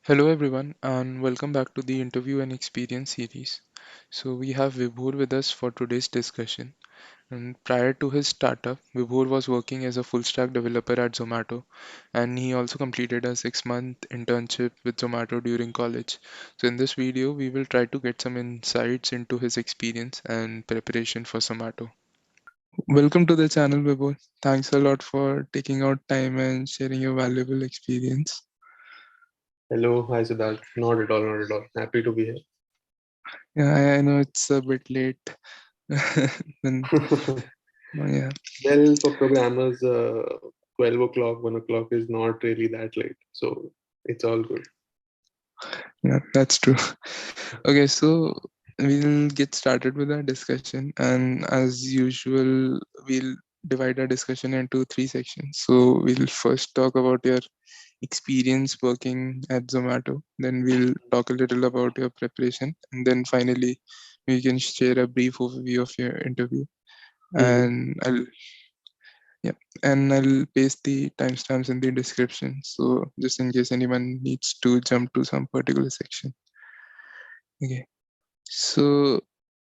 Hello everyone and welcome back to the interview and experience series. So we have Vibhor with us for today's discussion. And prior to his startup, Vibhor was working as a full stack developer at Zomato and he also completed a 6-month internship with Zomato during college. So in this video, we will try to get some insights into his experience and preparation for Zomato. Welcome to the channel, Vibhor. Thanks a lot for taking out time and sharing your valuable experience. Hello, hi Siddharth. Not at all, not at all. Happy to be here. Yeah, I know it's a bit late. Then, yeah, Well, for programmers, 12 o'clock, 1 o'clock is not really that late. So it's all good. yeah, that's true. Okay, so we'll get started with our discussion, and as usual, we'll divide our discussion into three sections. So we'll first talk about your experience working at Zomato, then we'll talk a little about your preparation, and then finally, we can share a brief overview of your interview. Mhm. And yeah, and I'll paste the timestamps in the description. So just in case anyone needs to jump to some particular section. Okay. So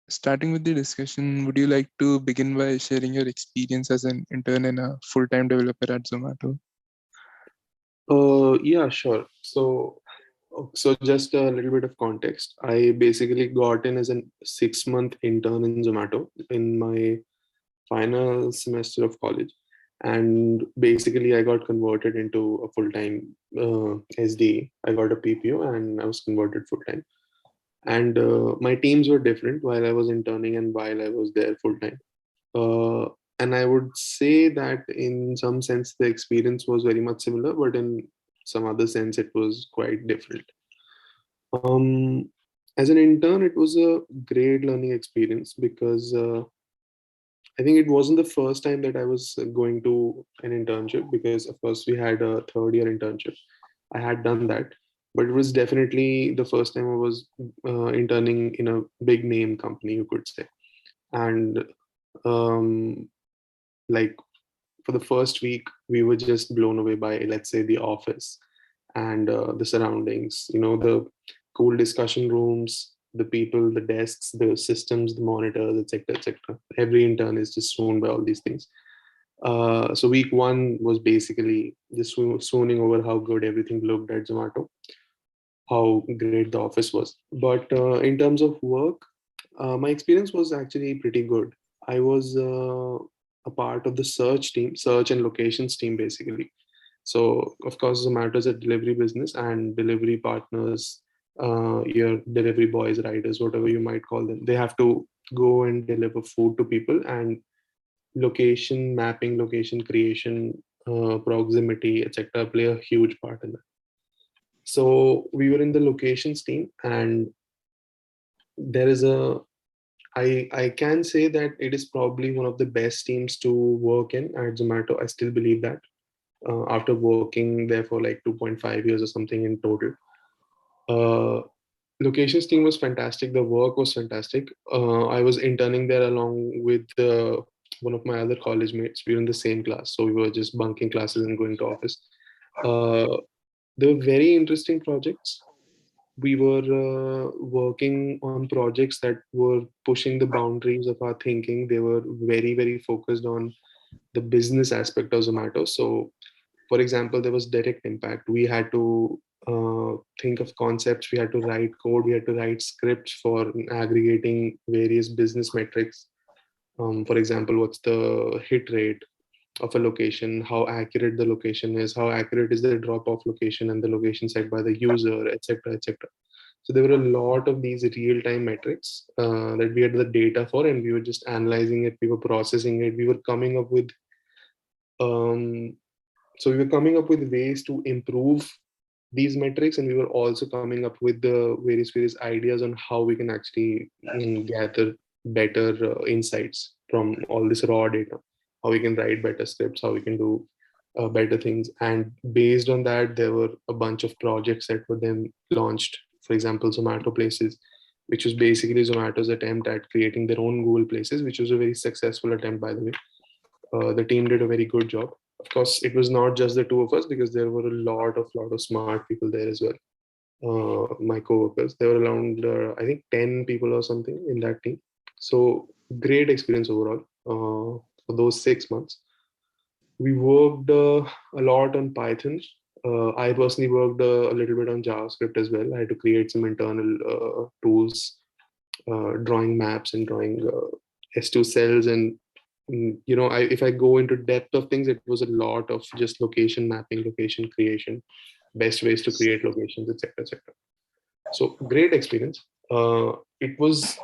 starting with the discussion, would you like to begin by sharing your experience as an intern and a full-time developer at Zomato? Yeah, sure. So just a little bit of context. I basically got in as a 6-month intern in Zomato in my final semester of college. And basically, I got converted into a full-time SDE. I got a PPO and I was converted full-time. And my teams were different while I was interning and while I was there full time. Uh, and I would say that in some sense the experience was very much similar, but in some other sense it was quite different. Um, as an intern, it was a great learning experience because I think it wasn't the first time that I was going to an internship because, of course, we had a third year internship. I had done that, but it was definitely the first time I was interning in a big name company, you could say. And um, like for the first week, we were just blown away by, let's say, the office and the surroundings, the cool discussion rooms, the people, the desks, the systems, the monitors, etc., etc. Every intern is just swooned by all these things. So week one was basically just swooning over how good everything looked at Zomato, how great the office was. But in terms of work, my experience was actually pretty good. I was a part of the search team, search and locations team, basically. So, of course, Zomato is a delivery business, and delivery partners, your delivery boys, riders, whatever you might call them, they have to go and deliver food to people, and location mapping, location creation, proximity, etc., play a huge part in that. So, we were in the locations team, and there is a I can say that it is probably one of the best teams to work in at Zomato. I still believe that after working there for like 2.5 years or something in total. Uh, Locations team was fantastic. The work was fantastic. I was interning there along with one of my other college mates. We were in the same class, so we were just bunking classes and going to office. Uh, they were very interesting projects. We were working on projects that were pushing the boundaries of our thinking. They were very, very focused on the business aspect of Zomato. So, for example, there was direct impact. We had to think of concepts, we had to write code, we had to write scripts for aggregating various business metrics. For example, what's the hit rate of a location, how accurate the location is, how accurate is the drop off location and the location set by the user, etc., etc. So there were a lot of these real time metrics that we had the data for, and we were just analyzing it, we were processing it, we were coming up with um, ways to improve these metrics, and we were also coming up with the various ideas on how we can actually gather better insights from all this raw data, how we can write better scripts, how we can do better things. And based on that, there were a bunch of projects that were then launched. For example, Zomato Places, which was basically Zomato's attempt at creating their own Google Places, which was a very successful attempt, by the way. The team did a very good job. Of course, it was not just the two of us because there were a lot of smart people there as well. my coworkers. There were around, I think, 10 people or something in that team. So great experience overall for those 6 months. We worked a lot on Python. I personally worked a little bit on JavaScript as well. I had to create some internal tools, drawing maps and drawing S2 cells. And if I go into depth of things, it was a lot of just location mapping, location creation, best ways to create locations, etc., etc. So great experience. It was,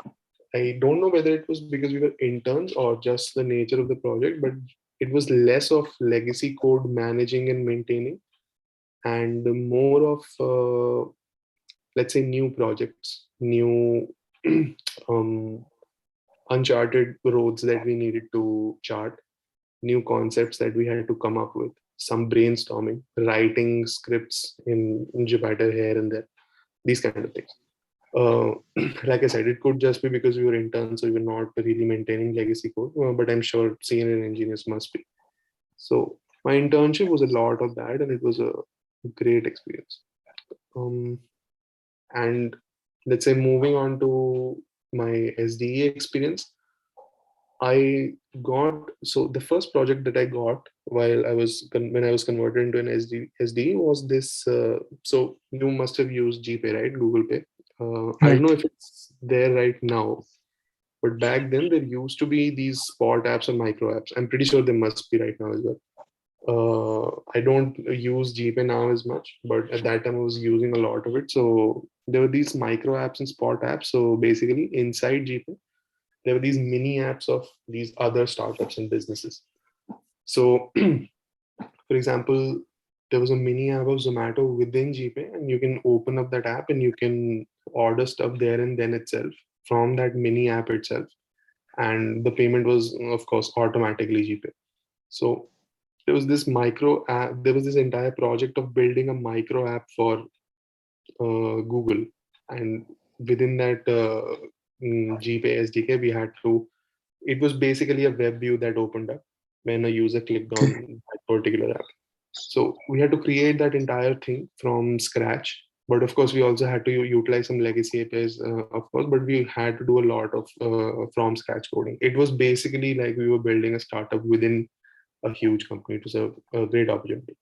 I don't know whether it was because we were interns or just the nature of the project, but it was less of legacy code managing and maintaining and more of, let's say, new projects, new um, uncharted roads that we needed to chart, new concepts that we had to come up with, some brainstorming, writing scripts in Jupyter here and there, these kind of things. Uh, like I said, it could just be because we were interns, so we were not really maintaining legacy code, but I'm sure senior engineers must be. So my internship was a lot of that, and it was a great experience. Um, and let's say moving on to my SDE experience, I got, so the first project that I got while when I was converted into an SDE was this. So you must have used GPay, right? Google Pay. I don't Right. know if it's there right now, but back then there used to be these spot apps or micro apps. I'm pretty sure they must be right now as well. I don't use GPay now as much, but at that time I was using a lot of it. So there were these micro apps and spot apps. So basically, inside GPay, there were these mini apps of these other startups and businesses. So, for example, there was a mini app of Zomato within GPay, and you can open up that app and you can order stuff there and then itself from that mini app itself. And the payment was, of course, automatically GPay. So there was this micro app, there was this entire project of building a micro app for Google. And within that GPay SDK, we had to, it was basically a web view that opened up when a user clicked Okay. on that particular app. So we had to create that entire thing from scratch. But of course, we also had to utilize some legacy APIs, of course, but we had to do a lot of from scratch coding. It was basically like we were building a startup within a huge company. It was a great opportunity.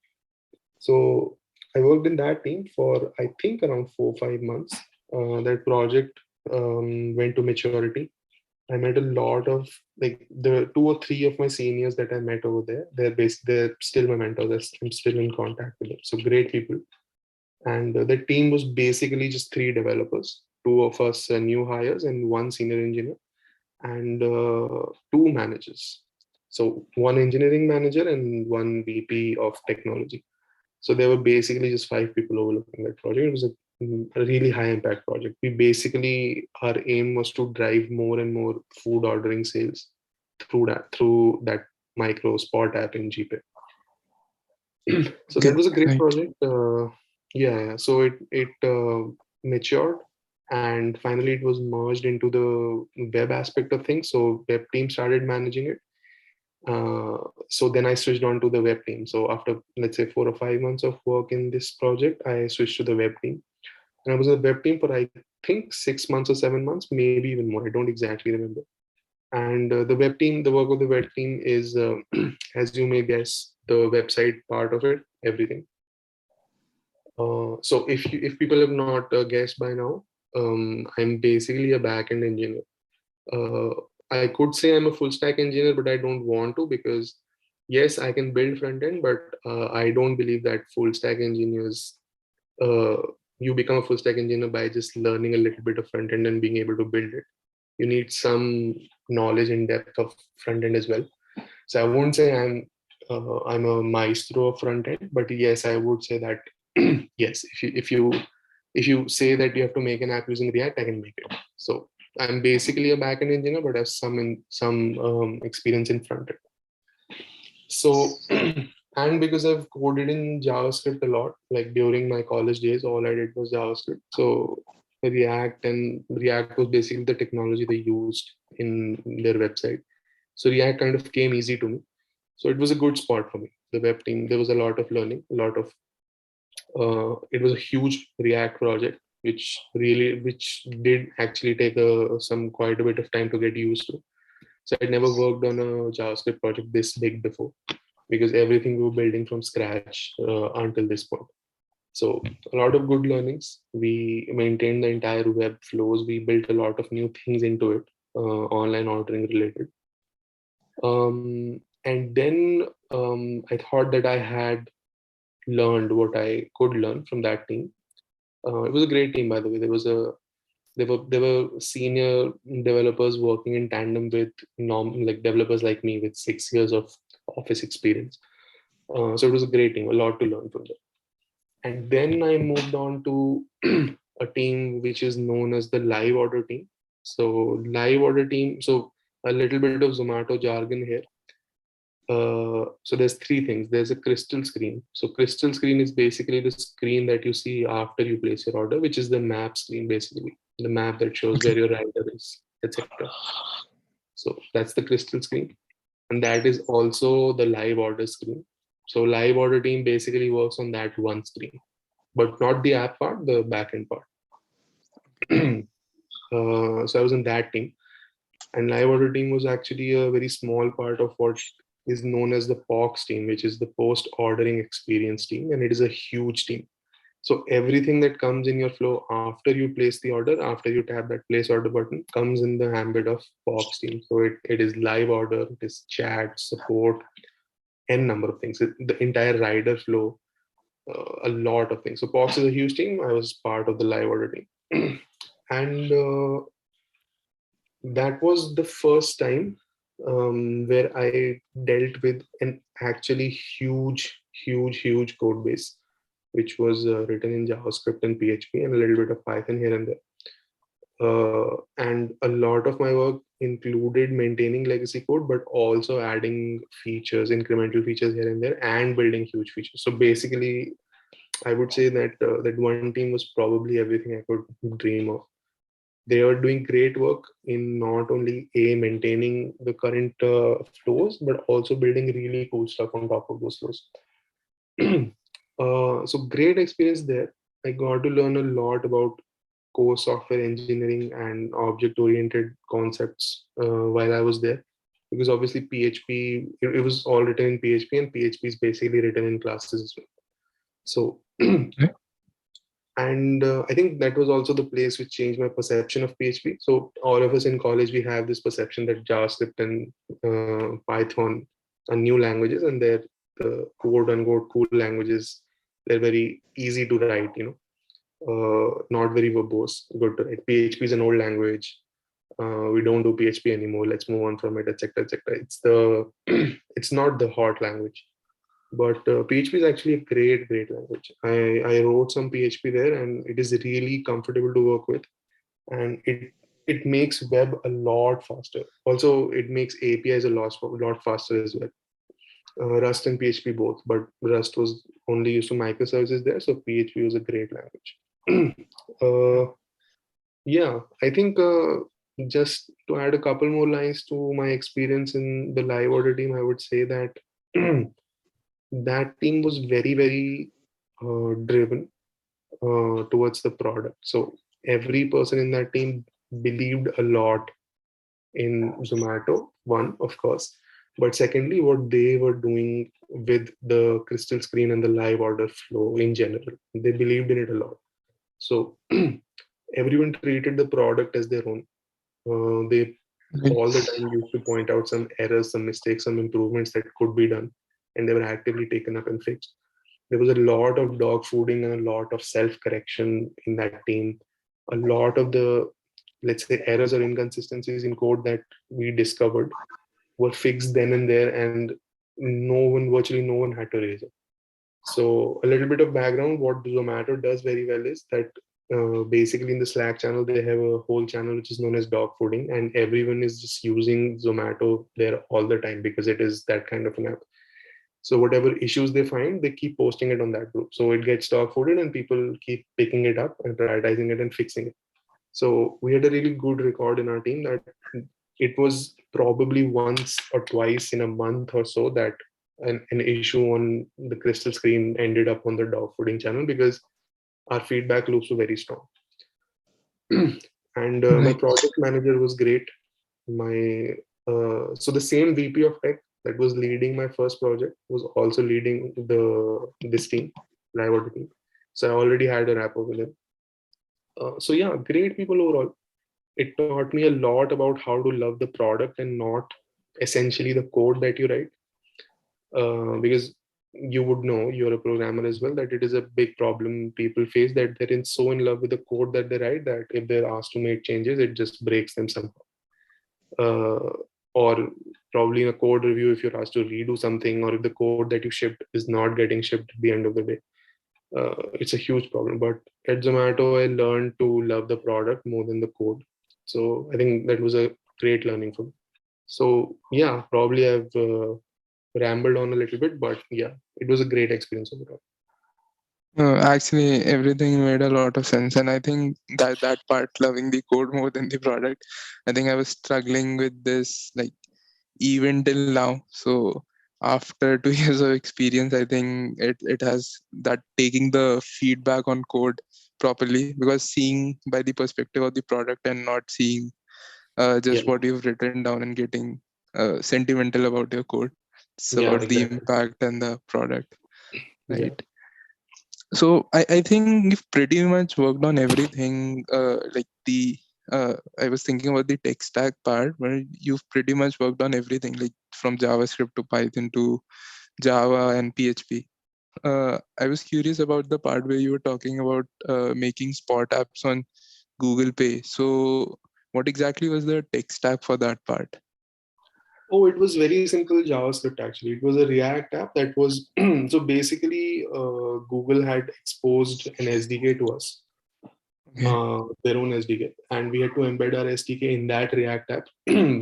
So I worked in that team for, I think, around 4 or 5 months. That project went to maturity. I met a lot of, like, the 2 or 3 of my seniors that I met over there. They're still my mentors. I'm still in contact with them. So great people. And the team was basically just 3 developers, 2 of us new hires, and 1 senior engineer, and 2 managers. So 1 engineering manager and 1 VP of technology. So there were basically just 5 people overlooking that project. It was a really high impact project. We basically, our aim was to drive more and more food ordering sales through that micro spot app in GPay. So Okay. that was a great Right. project. Yeah. So it matured, and finally it was merged into the web aspect of things. So web team started managing it. So then I switched on to the web team. So after, let's say, 4 or 5 months of work in this project, I switched to the web team. And I was in the web team for, I think, 6 months or 7 months, maybe even more. I don't exactly remember. And the web team, the work of the web team is, as you may guess, the website part of it, everything. So if people have not guessed by now, I'm basically a backend engineer. uh, I could say I'm a full stack engineer, but I don't want to, because yes, I can build front end, but I don't believe that full stack engineers, uh, you become a full stack engineer by just learning a little bit of front end and being able to build it. You need some knowledge and depth of front end as well. So I won't say I'm a maestro of front end, but yes, I would say that yes, if you say that you have to make an app using React, I can make it. So I'm basically a backend engineer, but have some experience in front end. So and because I've coded in JavaScript a lot, like during my college days, all I did was JavaScript. So React was basically the technology they used in their website. So React kind of came easy to me. So it was a good spot for me. The web team, there was a lot of learning, a lot of It was a huge React project, which did actually take some quite a bit of time to get used to. So I'd never worked on a JavaScript project this big before, because everything we were building from scratch until this point. So a lot of good learnings. We maintained the entire web flows. We built a lot of new things into it, online ordering related. And then I thought that I had learned what I could learn from that team. It was a great team, by the way. There were senior developers working in tandem with like developers like me with 6 years of office experience. So it was a great team, a lot to learn from them. And then I moved on to a team which is known as the live order team. So live order team. So a little bit of Zomato jargon here. So there's three things. There's a crystal screen. So crystal screen is basically the screen that you see after you place your order, which is the map screen, basically the map that shows where Okay. your rider is, etc. So that's the crystal screen, and that is also the live order screen. So live order team basically works on that one screen, but not the app part, the backend part. So I was in that team, and live order team was actually a very small part of what is known as the POX team, which is the post ordering experience team, and it is a huge team. So everything that comes in your flow after you place the order, after you tap that place order button, comes in the ambit of POX team. So it is live order, it is chat, support, n number of things. The entire rider flow, a lot of things. So POX is a huge team. I was part of the live order team, and that was the first time where I dealt with an actually huge code base, which was written in JavaScript and PHP and a little bit of Python here and there. And a lot of my work included maintaining legacy code, but also adding features, incremental features here and there, and building huge features. So basically, I would say that that one team was probably everything I could dream of. They are doing great work in not only maintaining the current flows, but also building really cool stuff on top of those flows. So great experience there. I got to learn a lot about core software engineering and object oriented concepts while I was there, because obviously PHP, it was all written in PHP, and PHP is basically written in classes as well. So Okay. and I think that was also the place which changed my perception of PHP. So all of us in college, we have this perception that JavaScript and Python are new languages, and they're the quote unquote cool languages. They're very easy to write, not very verbose, good to write. PHP is an old language. We don't do PHP anymore. Let's move on from it, etc., etc. It's not the hot language, but PHP is actually a great language. I wrote some PHP there, and it is really comfortable to work with, and it makes web a lot faster. Also, it makes APIs a lot faster as well. Rust and PHP both, but Rust was only used to microservices there, so PHP was a great language. uh, yeah, I think just to add a couple more lines to my experience in the live order team, I would say that that team was very driven towards the product. So every person in that team believed a lot in Zomato, one, of course, but secondly, what they were doing with the crystal screen and the live order flow in general. They believed in it a lot. So everyone treated the product as their own. They Okay. all the time used to point out some errors, some mistakes, some improvements that could be done, and they were actively taken up and fixed. There was a lot of dog fooding and a lot of self correction in that team. A lot of the, let's say, errors or inconsistencies in code that we discovered were fixed then and there, and virtually no one had to raise it. So a little bit of background, what Zomato does very well is that basically in the Slack channel, they have a whole channel which is known as dog fooding, and everyone is just using Zomato there all the time because it is that kind of an app. So whatever issues they find, they keep posting it on that group. So it gets dog fooded and people keep picking it up and prioritizing it and fixing it. So we had a really good record in our team that it was probably once or twice in a month or so that an issue on the crystal screen ended up on the dog fooding channel because our feedback loops were very strong. And my Right. project manager was great. My so the same VP of tech that was leading my first project was also leading this team, Live team. So I already had a rapport with him. So yeah, great people overall. It taught me a lot about how to love the product and not essentially the code that you write. Because you would know, you're a programmer as well, that it is a big problem people face, that they're so in love with the code that they write that if they're asked to make changes, it just breaks them somehow. Or probably in a code review, if you're asked to redo something, or if the code that you shipped is not getting shipped at the end of the day, it's a huge problem. But at Zomato, I learned to love the product more than the code. So I think that was a great learning for me. So yeah, probably I've rambled on a little bit, but yeah, it was a great experience overall. No, actually, everything made a lot of sense, and I think that part, loving the code more than the product, I think I was struggling with this like even till now. So after 2 years of experience, I think it has that taking the feedback on code properly, because seeing by the perspective of the product and not seeing Yeah, just what you've written down and getting sentimental about your code. It's yeah, about the exactly. impact and the product, Yeah. right? So I think you've pretty much worked on everything. Like I was thinking about the tech stack part, where you've pretty much worked on everything, like from JavaScript to Python to Java and PHP. I was curious about the part where you were talking about making spot apps on Google Pay. So what exactly was the tech stack for that part? Oh, it was very simple JavaScript actually. It was a React app that was so basically Google had exposed an SDK to us, Okay. their own SDK, and we had to embed our SDK in that React app,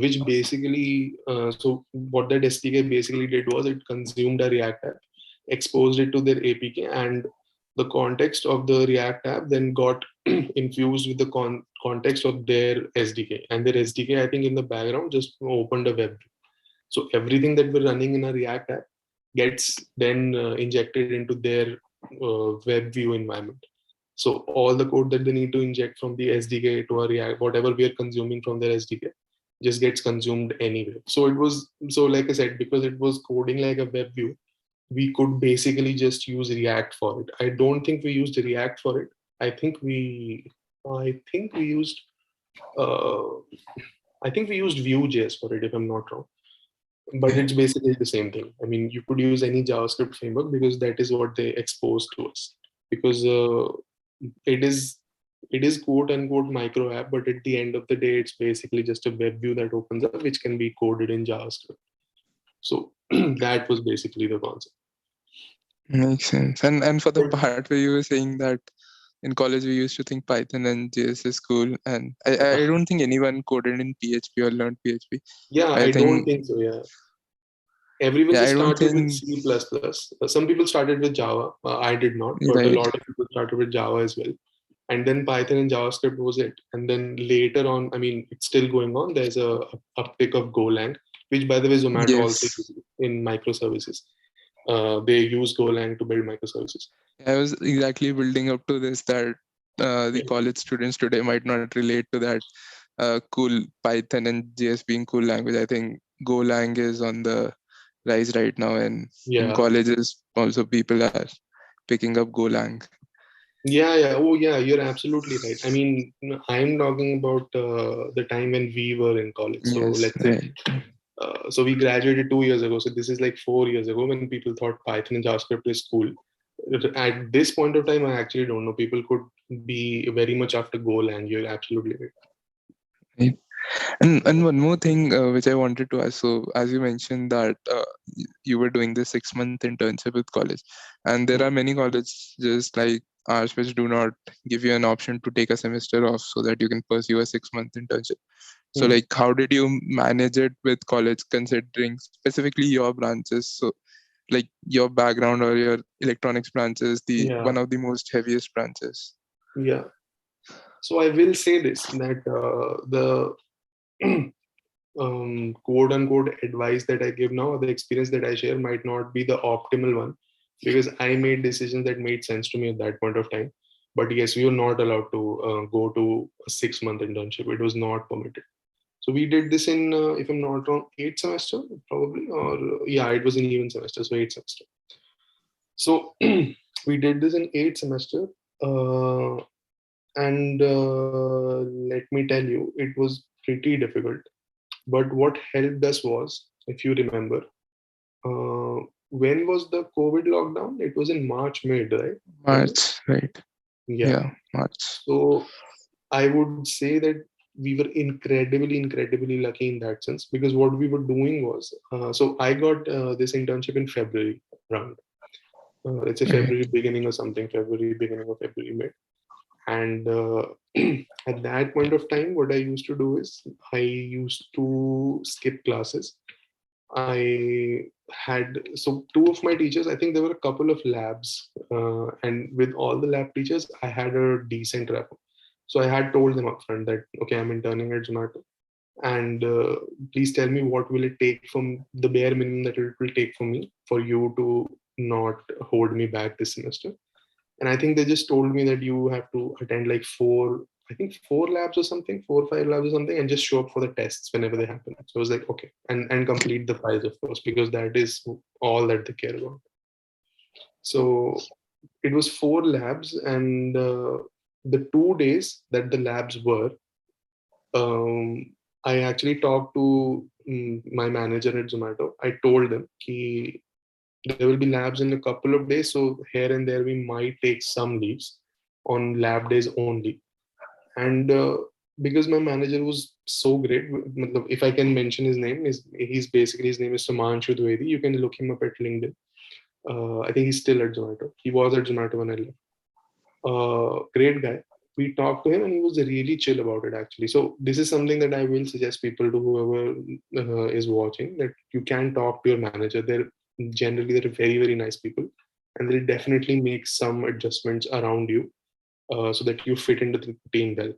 which basically, so what that SDK basically did was it consumed a React app, exposed it to their APK, and the context of the React app then got infused with the context of their SDK, and their SDK, I think, in the background just opened a web. So everything that we're running in a React app gets then injected into their web view environment. So all the code that they need to inject from the SDK to a React, whatever we are consuming from their SDK, just gets consumed anyway. So it was, so like I said, because it was coding like a web view, we could basically just use React for it. I don't think we used React for it. I think we, I think we used, uh, I think we used Vue.js for it, if I'm not wrong, but Okay. it's basically the same thing. I mean, you could use any JavaScript framework because that is what they expose to us. Because it is it is quote unquote micro app, but at the end of the day, it's basically just a web view that opens up, which can be coded in JavaScript. So that was basically the concept. Makes sense. And for the But part where you were saying that in college we used to think Python and JS is cool, and I don't think anyone coded in PHP or learned PHP. yeah, I I don't think think so. Yeah, everyone yeah, just I don't started with think C++. Some people started with Java. I did not, but a right. lot of people started with Java as well. And then Python and JavaScript was it. And then later on, I mean, it's still going on. There's a uptick of Golang, which by the way, Zomato also Yes, uses in microservices. They use Golang to build microservices. I was exactly building up to this, that the Yeah, college students today might not relate to that cool Python and JS being cool language. I think Golang is on the rise right now, and in yeah, colleges also people are picking up Golang. yeah, yeah. Oh, yeah. You're absolutely right. I mean, I'm talking about the time when we were in college. So Yes, let's say, right. so we graduated 2 years ago. So this is like 4 years ago when people thought Python and JavaScript is cool. At this point of time, I actually don't know. People could be very much after Golang. You're absolutely right. Right. And one more thing which I wanted to ask. So as you mentioned that you were doing this 6 month internship with college, and there are Mhm. many colleges just like ours which do not give you an option to take a semester off so that you can pursue a 6 month internship. So Mhm. like how did you manage it with college, considering specifically your branches? So like your background or your electronics branch is the Yeah, one of the most heaviest branches. yeah. So I will say this that the quote unquote advice that I give now, or the experience that I share, might not be the optimal one, because I made decisions that made sense to me at that point of time. But yes, we were not allowed to go to a 6 month internship. It was not permitted. So we did this in, if I'm not wrong, eighth semester probably, or yeah, it was an even semester, so eighth semester. So we did this in eighth semester, uh, and let me tell you, it was pretty difficult. But what helped us was, if you remember, when was the COVID lockdown? It was in March, mid, right? Was it? March, right? Yeah. Yeah, March. So I would say that we were incredibly lucky in that sense, because what we were doing was, so I got this internship in February around, let's say Right. February beginning or something, February beginning of February mid. And at that point of time, what I used to do is I used to skip classes. I had, so two of my teachers, I think there were a couple of labs, and with all the lab teachers, I had a decent rapport. So I had told them upfront that, okay, I'm interning at Zomato, and please tell me what will it take, from the bare minimum that it will take for me for you to not hold me back this semester. And I think they just told me that you have to attend like four, I think four labs or something, 4 or 5 labs or something, and just show up for the tests whenever they happen. So I was like, okay, and complete the files, of course, because that is all that they care about. So it was 4 labs, and the 2 days that the labs were, um, I actually talked to my manager at Zomato. I told them ki there will be labs in a couple of days, so here and there we might take some leaves on lab days only. And because my manager was so great, if I can mention his name, is he's basically, his name is Sumanshu Dwivedi. You can look him up at LinkedIn. I think he's still at Zomato. He was at Zomato when I left. Great guy. We talked to him and he was really chill about it actually. So this is something that I will suggest people to whoever is watching, that you can talk to your manager. They're very nice people, and they'll definitely make some adjustments around you, so that you fit into the team well.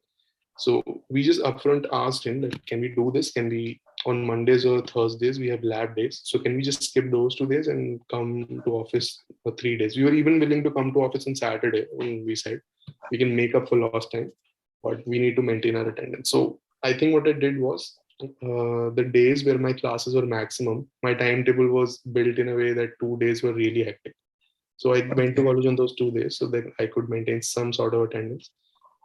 So we just upfront asked him that, can we do this? Can we, on Mondays or Thursdays we have lab days, so can we just skip those 2 days and come to office for 3 days? We were even willing to come to office on Saturday when we said we can make up for lost time, but we need to maintain our attendance. So I think what I did was, the days where my classes were maximum, my timetable was built in a way that 2 days were really hectic. So I went to Okay. college on those 2 days so that I could maintain some sort of attendance,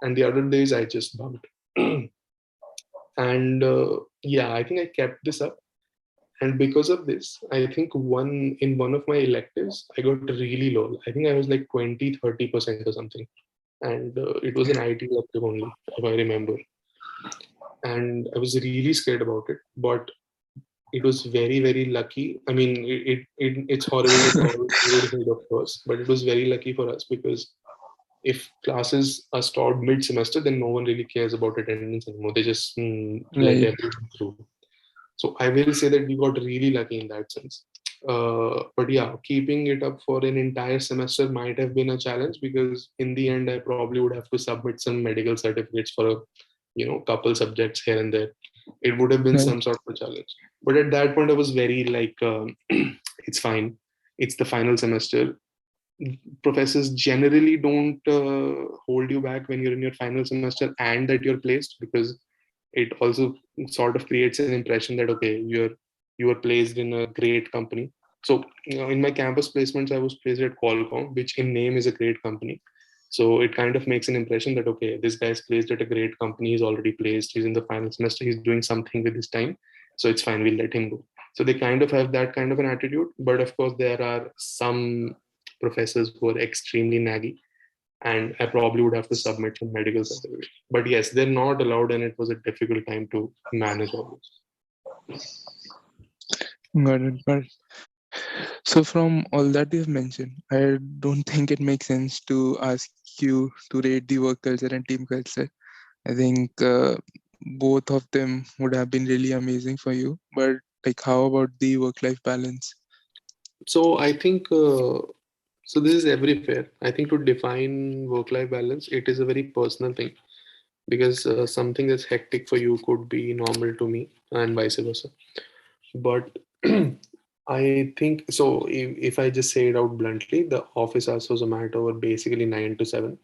and the other days I just bumped. And yeah, I think I kept this up. And because of this, I think one of my electives, I got really low. I think I was like 20-30% or something. And it was an IT elective only, if I remember. And I was really scared about it. But it was very lucky. I mean, it's horrible that COVID hit, of course, but it was very lucky for us, because if classes are stopped mid-semester, then no one really cares about attendance anymore. They just let Right. everyone through. So I will say that we got really lucky in that sense. But yeah, keeping it up for an entire semester might have been a challenge, because in the end, I probably would have to submit some medical certificates for a couple subjects here and there. It would have been Right. some sort of a challenge. But at that point, I was very like, it's fine. It's the final semester. Professors generally don't hold you back when you're in your final semester and that you're placed, because it also sort of creates an impression that, okay, you are placed in a great company. So in my campus placements, I was placed at Qualcomm, which in name is a great company. So it kind of makes an impression that, okay, this guy's placed at a great company, he's already placed, he's in the final semester, he's doing something with his time, so it's fine, we'll let him go. So they kind of have that kind of an attitude. But of course there are some professors who are extremely naggy, and I probably would have to submit some medical certificate. But yes, they're not allowed, and it was a difficult time to manage all this. Got it. Got it. So from all that you've mentioned, I don't think it makes sense to ask you to rate the work culture and team culture. I think both of them would have been really amazing for you. But like, how about the work-life balance? So I think, so this is everywhere. I think to define work-life balance, it is a very personal thing. because something that's hectic for you could be normal to me, and vice versa. But I think so. If I just say it out bluntly, the office hours for Zomato were basically 9 to 7,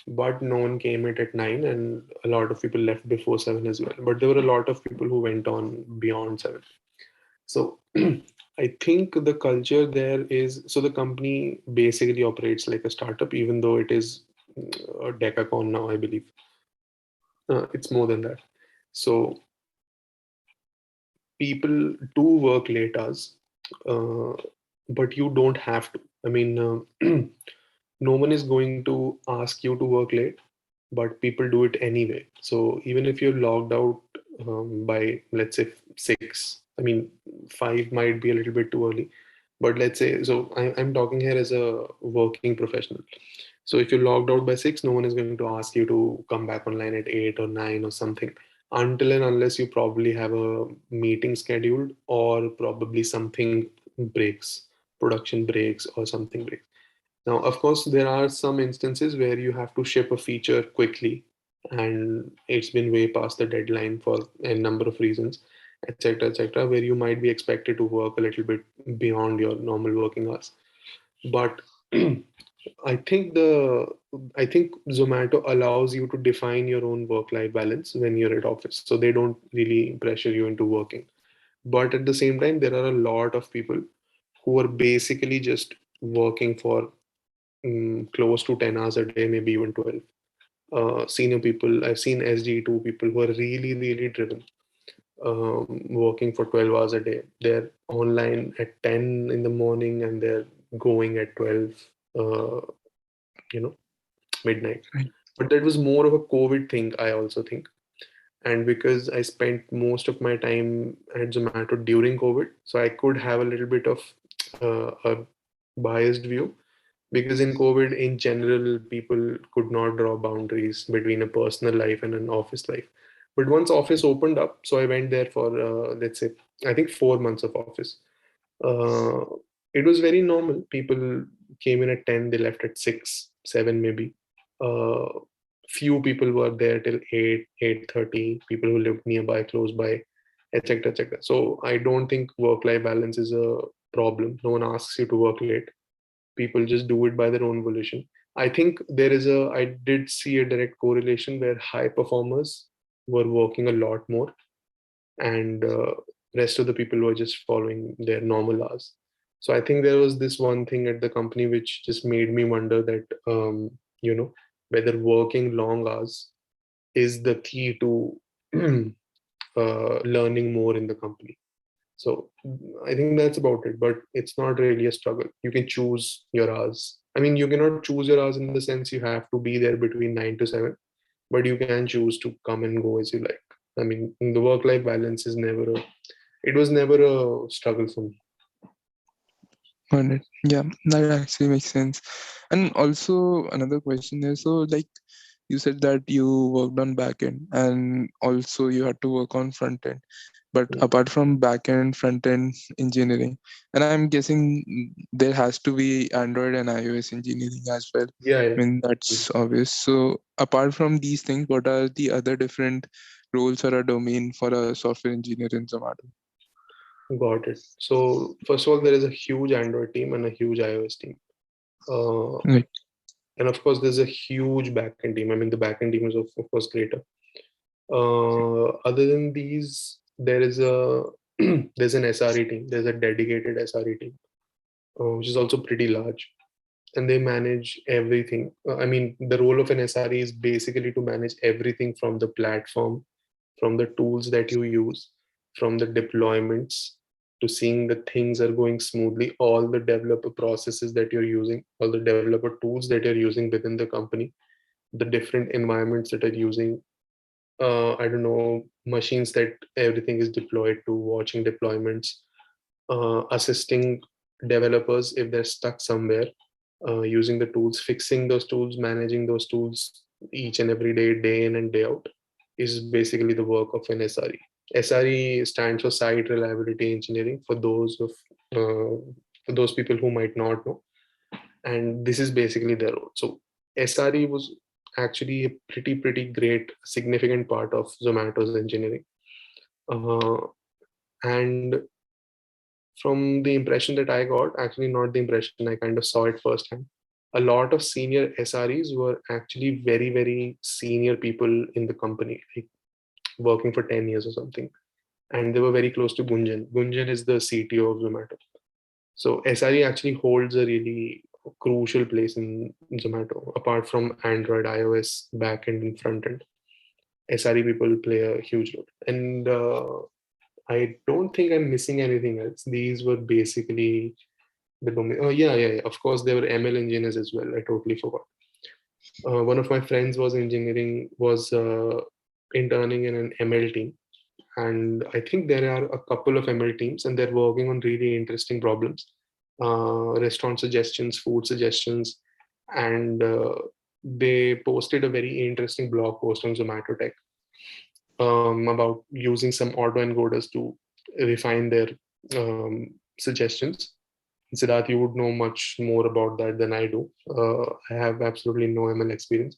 but no one came in at 9, and a lot of people left before 7 as well. But there were a lot of people who went on beyond 7. So I think the culture there is, so the company basically operates like a startup, even though it is a decacorn now, I believe. It's more than that. So people do work late hours, uh, but you don't have to. I mean, no one is going to ask you to work late, but people do it anyway. So even if you're logged out by, let's say, 6, I mean, 5 might be a little bit too early, but let's say, so I'm talking here as a working professional. So if you're logged out by 6, no one is going to ask you to come back online at 8 or 9 or something, until and unless you probably have a meeting scheduled, or probably something breaks, production breaks or something breaks. Now, of course, there are some instances where you have to ship a feature quickly and it's been way past the deadline for a number of reasons, etc., where you might be expected to work a little bit beyond your normal working hours. But I think I think Zomato allows you to define your own work-life balance when you're at office. So they don't really pressure you into working. But at the same time, there are a lot of people who are basically just working for close to 10 hours a day, maybe even 12. Senior people, I've seen SDE2 people who are really, really driven, working for 12 hours a day. They're online at 10 in the morning and they're going at 12, uh, you know, midnight. Right. But that was more of a COVID thing, I also think. And because I spent most of my time at Zomato during COVID, so I could have a little bit of a biased view, because in COVID in general people could not draw boundaries between a personal life and an office life. But once office opened up, so I went there for let's say, I think 4 months of office. uh, it was very normal. People came in at 10, they left at 6, 7 maybe. uh, Few people were there till 8, 8:30, people who lived nearby, close by, etc. So I don't think work life balance is a problem. No one asks you to work late. People just do it by their own volition. I think I did see a direct correlation where high performers were working a lot more, and rest of the people were just following their normal hours. So I think there was this one thing at the company which just made me wonder that, whether working long hours is the key to learning more in the company. So I think that's about it, but it's not really a struggle. You can choose your hours. I mean, you cannot choose your hours in the sense you have to be there between 9 to 7, but you can choose to come and go as you like. I mean, the work-life balance is it was never a struggle for me. Got it. Yeah, that actually makes sense. And also another question is, so like you said that you worked on backend and also you had to work on front end. But apart from backend, front end engineering, and I'm guessing there has to be Android and iOS engineering as well. Yeah, I yeah. mean, that's obvious. So apart from these things, what are the other different roles or a domain for a software engineer in Zomato? Got it. So first of all, there is a huge Android team and a huge iOS team. Uh, Right. and of course, there's a huge backend team. I mean, the backend team is of course greater. Other than these, there is a there's an SRE team. There's a dedicated SRE team, which is also pretty large, and they manage everything. I mean, the role of an SRE is basically to manage everything from the platform, from the tools that you use, from the deployments to seeing the things are going smoothly, all the developer processes that you're using, all the developer tools that you're using within the company, the different environments that are using, I don't know, machines that everything is deployed to, watching deployments, assisting developers if they're stuck somewhere, using the tools, fixing those tools, managing those tools each and every day, day in and day out, is basically the work of an SRE. SRE stands for Site Reliability Engineering, for those people who might not know, and this is basically their role. So SRE was actually a pretty great, significant part of Zomato's engineering. Uh, and from the impression that I got, actually not the impression, I kind of saw it firsthand. A lot of senior SREs were actually very senior people in the company, like working for 10 years or something. And they were very close to Gunjan. Gunjan is the CTO of Zomato. So SRE actually holds a really crucial place in Zomato, apart from Android, iOS, backend, and frontend. SRE people play a huge role. And I don't think I'm missing anything else. These were basically the domain. Oh, yeah. Of course, there were ML engineers as well. I totally forgot. One of my friends was interning in an ML team. And I think there are a couple of ML teams, and they're working on really interesting problems, restaurant suggestions, food suggestions, and they posted a very interesting blog post on Zomato Tech about using some auto encoders to refine their suggestions. Siddharth, you would know much more about that than I do. I have absolutely no ML experience.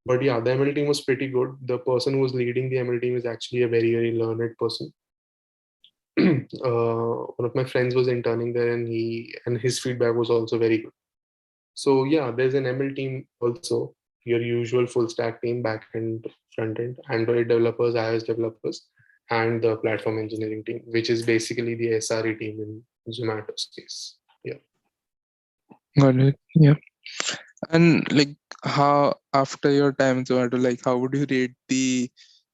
But yeah, the ML team was pretty good. The person who was leading the ML team is actually a very learned person. One of my friends was interning there, and his feedback was also very good. So yeah, there's an ML team also, your usual full stack team, backend, front end, Android developers, iOS developers, and the platform engineering team, which is basically the SRE team in Zomato's case. Yeah. Got it. Yeah. And like, how after your time in Zomato, like how would you rate the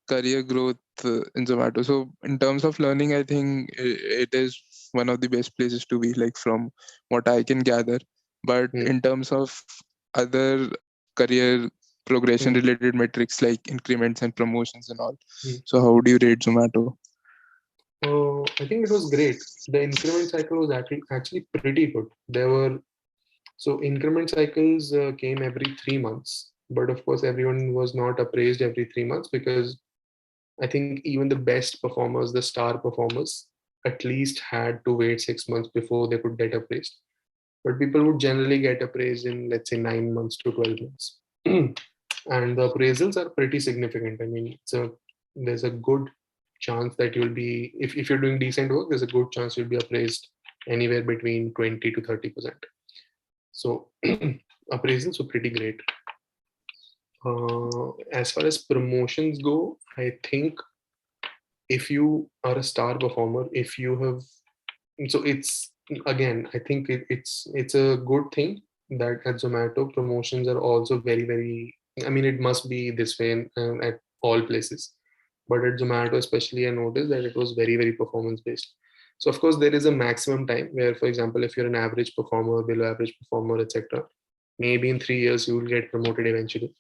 career growth in Zomato? So in terms of learning, I think it is one of the best places to be, like from what I can gather. But Hmm. in terms of other career progression Hmm. related metrics like increments and promotions and all, Hmm. so how would you rate Zomato? I think it was great. The increment cycle was actually pretty good. So increment cycles came every 3 months, but of course everyone was not appraised every 3 months, because I think even the best performers, the star performers, at least had to wait 6 months before they could get appraised. But people would generally get appraised in, let's say, 9 months to 12 months. And the appraisals are pretty significant. I mean, there's a good chance that you'll be, if you're doing decent work, there's a good chance you'll be appraised anywhere between 20 to 30%. So appraisals were pretty great. As far as promotions go, I think if you are a star performer, if you have, so it's, again, I think it's a good thing that at Zomato promotions are also very, I mean, it must be this way at all places, but at Zomato especially, I noticed that it was very performance based. So of course there is a maximum time where, for example, if you're an average performer, below average performer, etc., maybe in 3 years you will get promoted eventually.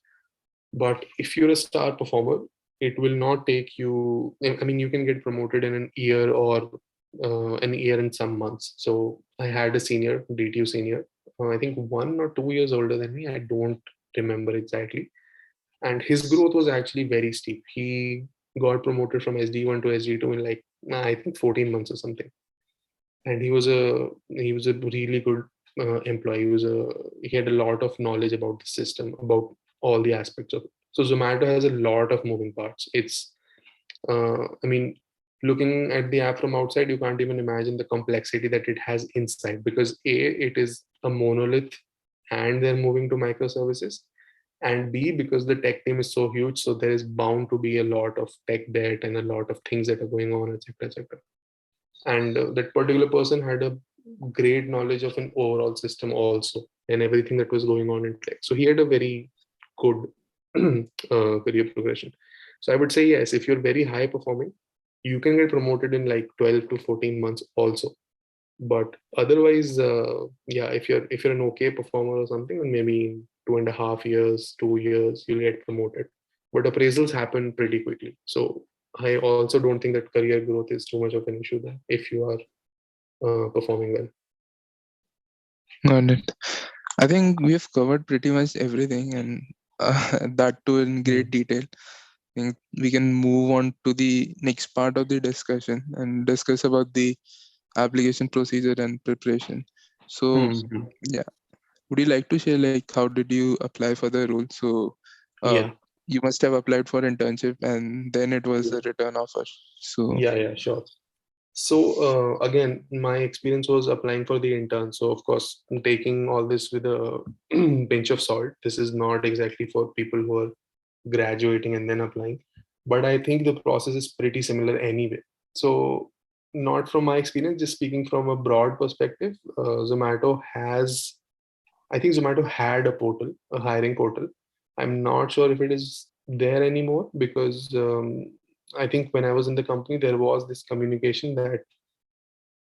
But if you're a star performer, it will not take you, I mean, you can get promoted in an year, or an year and some months. So I had a senior, DTU senior, I think 1 or 2 years older than me. I don't remember exactly. And his growth was actually very steep. He got promoted from SD1 to SD2 in like, I think 14 months or something. And he was a really good employee. He had a lot of knowledge about the system, about all the aspects of it. So Zomato has a lot of moving parts. I mean, looking at the app from outside, you can't even imagine the complexity that it has inside, because A, it is a monolith and they're moving to microservices, and B, because the tech team is so huge, so there is bound to be a lot of tech debt and a lot of things that are going on, etc. And that particular person had a great knowledge of an overall system also, and everything that was going on in tech. So he had a very good career progression. So I would say yes, if you're very high performing, you can get promoted in like 12 to 14 months also. But otherwise, yeah, if you're an okay performer or something, then maybe in 2.5 years, 2 years, you'll get promoted. But appraisals happen pretty quickly. So I also don't think that career growth is too much of an issue there if you are performing well. Got it. I think we have covered pretty much everything, and that too in great Mm. detail. Think we can move on to the next part of the discussion and discuss about the application procedure and preparation. So, Mhm. yeah, would you like to share like how did you apply for the role? So, Uh, Yeah. you must have applied for internship and then it was a return offer. So Yeah, sure. So again, my experience was applying for the intern. So of course, I'm taking all this with a pinch of salt. This is not exactly for people who are graduating and then applying, but I think the process is pretty similar anyway. So not from my experience, just speaking from a broad perspective, I think Zomato had a portal, a hiring portal. I'm not sure if it is there anymore because I think when I was in the company, there was this communication that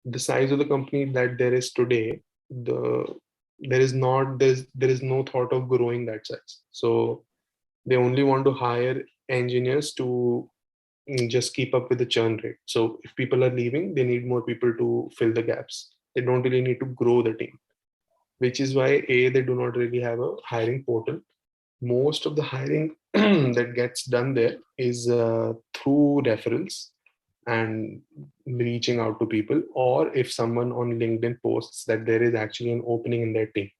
the size of the company that there is today, the there is no thought of growing that size. So they only want to hire engineers to just keep up with the churn rate. So if people are leaving, they need more people to fill the gaps. They don't really need to grow the team, which is why they do not really have a hiring portal. Most of the hiring that gets done there is through referrals and reaching out to people, or if someone on LinkedIn posts that there is actually an opening in their team.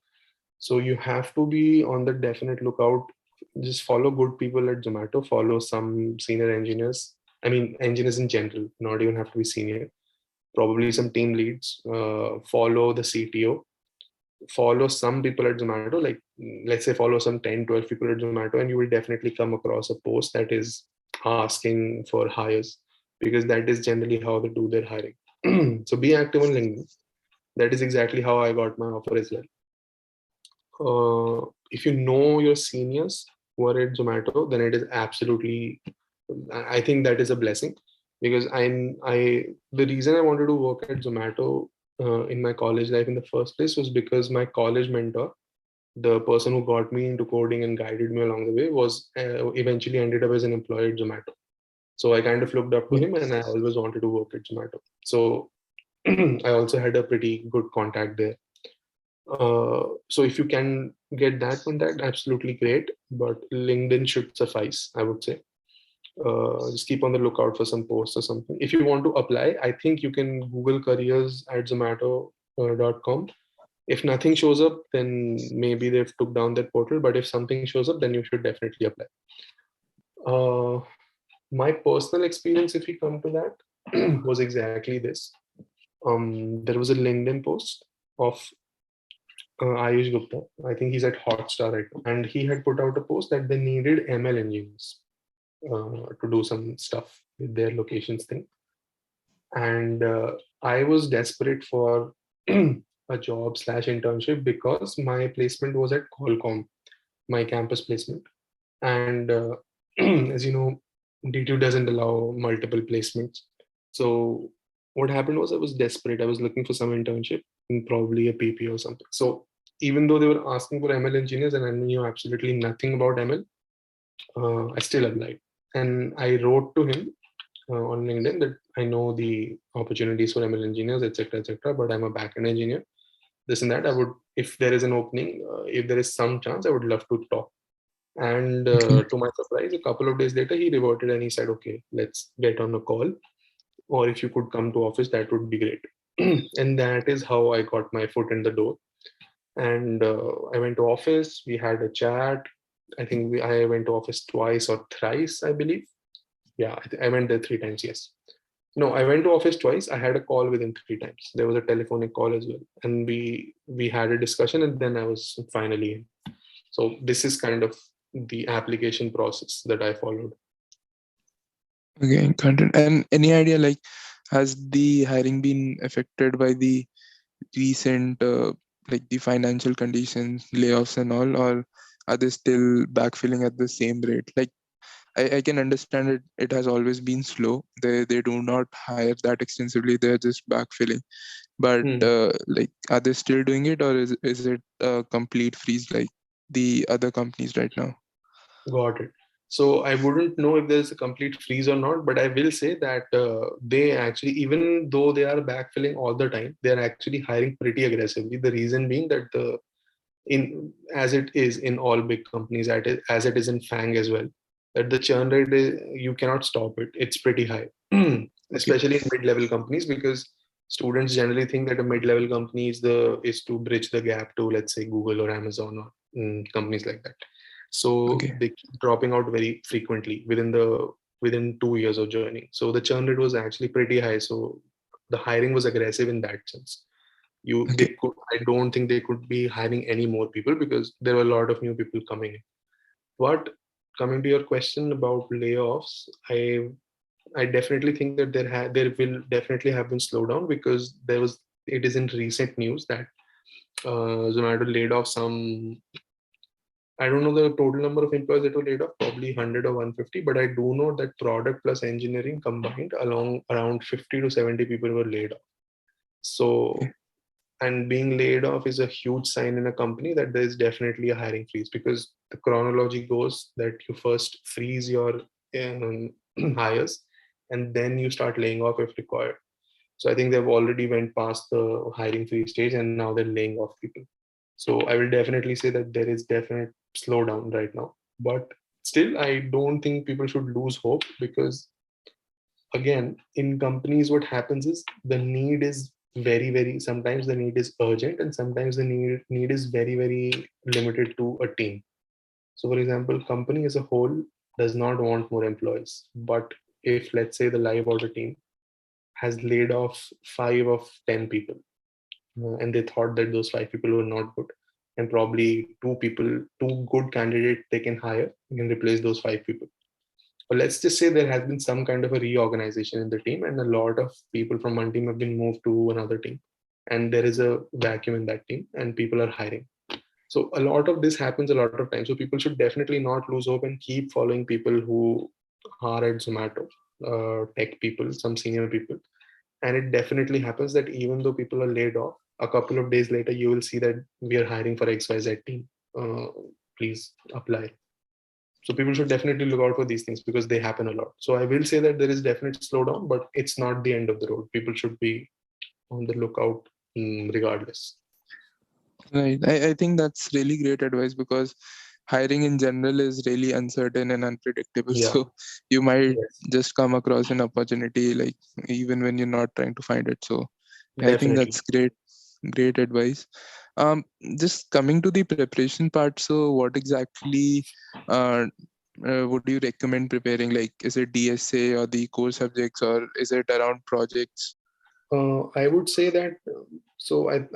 So you have to be on the definite lookout. Just follow good people at Zomato, follow some senior engineers. I mean, engineers in general, not even have to be senior, probably some team leads. Follow the CTO, follow some people at Zomato, like let's say follow some 10, 12 people at Zomato, and you will definitely come across a post that is asking for hires, because that is generally how they do their hiring. So be active on LinkedIn. That is exactly how I got my offer as well. If you know your seniors who are at Zomato, then it is absolutely, I think that is a blessing, because the reason I wanted to work at Zomato in my college life in the first place was because my college mentor, the person who got me into coding and guided me along the way, was eventually ended up as an employee at Zomato. So I kind of looked up to yeah. him, and I always wanted to work at Zomato. So I also had a pretty good contact there. So if you can get that contact, absolutely great. But LinkedIn should suffice, I would say. Just keep on the lookout for some posts or something. If you want to apply, I think you can Google careers at Zomato.com. If nothing shows up, then maybe they've took down that portal. But if something shows up, then you should definitely apply. Uh, my personal experience, if we come to that, was exactly this. There was a LinkedIn post of Ayush Gupta. I think he's at Hotstar right now, and he had put out a post that they needed ML engineers to do some stuff with their locations thing. And I was desperate for a job slash internship because my placement was at Qualcomm, my campus placement. And as you know, D2 doesn't allow multiple placements. So what happened was I was desperate. I was looking for some internship in probably a PP or something. So even though they were asking for ML engineers and I knew absolutely nothing about ML, I still applied. And I wrote to him on LinkedIn that I know the opportunities for ML engineers, etc., but I'm a backend engineer. This and that. I would, if there is an opening, if there is some chance, I would love to talk. And Okay. to my surprise, a couple of days later, he reverted and he said, "Okay, let's get on a call. Or if you could come to office, that would be great." And that is how I got my foot in the door. And I went to office. We had a chat. I went to office twice or thrice, I believe. Yeah, I went there 3 times. Yes. No, I went to office twice. I had a call with him 3 times. There was a telephonic call as well, and we had a discussion, and then I was finally in. So this is kind of the application process that I followed. Okay, content. And any idea, like, has the hiring been affected by the recent, like the financial conditions, layoffs and all, or are they still backfilling at the same rate? Like, I can understand it. It has always been slow. They do not hire that extensively. They're just backfilling. But Hmm. like, are they still doing it, or is it a complete freeze like the other companies right now? Got it. So I wouldn't know if there's a complete freeze or not, but I will say that they actually, even though they are backfilling all the time, they are actually hiring pretty aggressively. The reason being that the in as it is in all big companies, as it is in FANG as well, that the churn rate you cannot stop it. It's pretty high, Okay. especially in mid-level companies, because students generally think that a mid-level company is to bridge the gap to, let's say, Google or Amazon or companies like that. So Okay. they keep dropping out very frequently within 2 years of joining. So the churn rate was actually pretty high. So the hiring was aggressive in that sense. Okay. I don't think they could be hiring any more people because there were a lot of new people coming in. But coming to your question about layoffs, I definitely think that there will definitely have been slowdown because it is in recent news that Zomato laid off some. I don't know the total number of employees that were laid off, probably 100 or 150, but I do know that product plus engineering combined along around 50 to 70 people were laid off. Okay. So, and being laid off is a huge sign in a company that there is definitely a hiring freeze, because the chronology goes that you first freeze your um, hires and then you start laying off if required. So I think they've already went past the hiring freeze stage and now they're laying off people. So I will definitely say that there is definite slowdown right now. But still, I don't think people should lose hope, because again, in companies, what happens is the need is very, sometimes the need is urgent, and sometimes the need is very limited to a team. So for example, company as a whole does not want more employees. But if, let's say, the live order team has laid off 5 of 10 people, and they thought that those 5 people were not good, and probably two good candidates they can hire can replace those 5 people. But let's just say there has been some kind of a reorganization in the team, and a lot of people from one team have been moved to another team, and there is a vacuum in that team, and people are hiring. So a lot of this happens a lot of times. So people should definitely not lose hope and keep following people who are at Zomato, tech people, some senior people. And it definitely happens that even though people are laid off, a couple of days later, you will see that we are hiring for XYZ team. Uh, Please apply. So people should definitely look out for these things because they happen a lot. So I will say that there is definite slowdown, but it's not the end of the road. People should be on the lookout, regardless. Right. I think that's really great advice because hiring in general is really uncertain and unpredictable. Yeah. So you might Yes. just come across an opportunity like even when you're not trying to find it. So I think Definitely. that's great advice. Um, just coming to the preparation part, so what exactly uh, would you recommend preparing? Like, is it DSA or the core subjects, or is it around projects? I would say that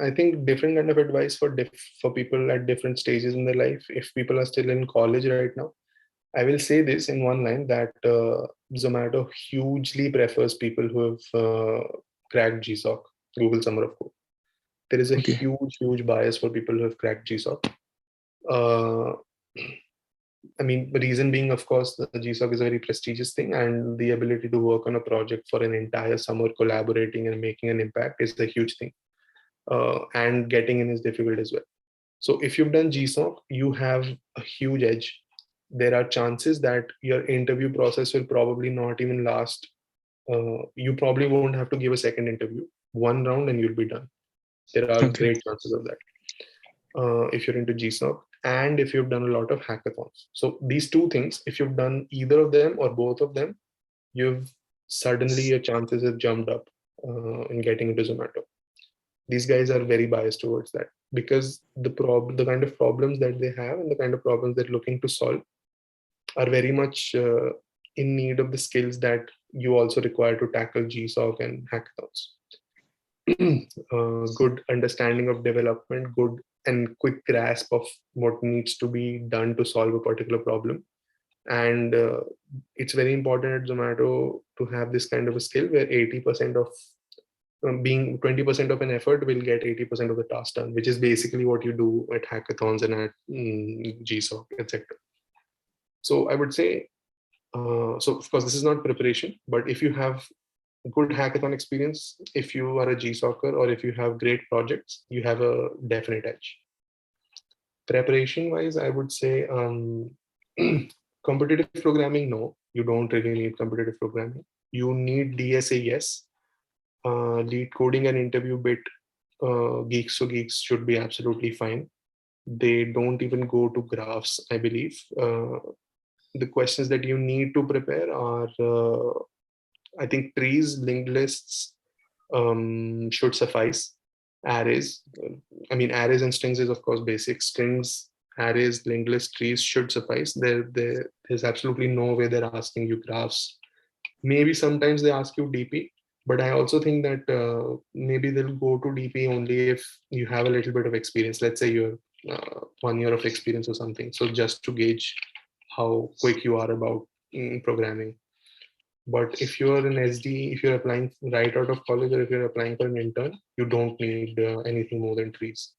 I think different kind of advice for people at different stages in their life. If people are still in college right now, I will say this in one line that Zomato hugely prefers people who have cracked GSOC, Google Summer of Code. There is a Okay. huge bias for people who have cracked GSOC. Uh, I mean, the reason being, of course, the GSOC is a very prestigious thing, and the ability to work on a project for an entire summer, collaborating and making an impact, is a huge thing. And getting in is difficult as well. So if you've done GSOC, you have a huge edge. There are chances that your interview process will probably not even last. You probably won't have to give a second interview, one round, and you'll be done. There are Okay. great chances of that if you're into GSOC and if you've done a lot of hackathons. So these two things, if you've done either of them or both of them, you've suddenly your chances have jumped up in getting into Zomato. These guys are very biased towards that because the kind of problems that they have and the kind of problems they're looking to solve are very much in need of the skills that you also require to tackle GSOC and hackathons. Good understanding of development, good and quick grasp of what needs to be done to solve a particular problem. And it's very important at Zomato to have this kind of a skill where 80% of being 20% of an effort will get 80% of the task done, which is basically what you do at hackathons and at GSOC, etc. So I would say, so of course, this is not preparation, but if you have good hackathon experience, if you are a GSOCer or if you have great projects, you have a definite edge. Preparation wise, I would say competitive programming, no, you don't really need competitive programming. You need DSA, yes. Lead coding and interview bit, geeks should be absolutely fine. They don't even go to graphs, I believe. The questions that you need to prepare are, I think, trees, linked lists should suffice. Arrays, I mean, arrays and strings is of course basic. Strings arrays, linked list, trees should suffice. There's absolutely no way they're asking you graphs. Maybe sometimes they ask you DP, but I also think that maybe they'll go to DP only if you have a little bit of experience. Let's say you're 1 year of experience or something. So just to gauge how quick you are about programming. But if you're an SD, if you're applying right out of college, or if you're applying for an intern, you don't need anything more than trees.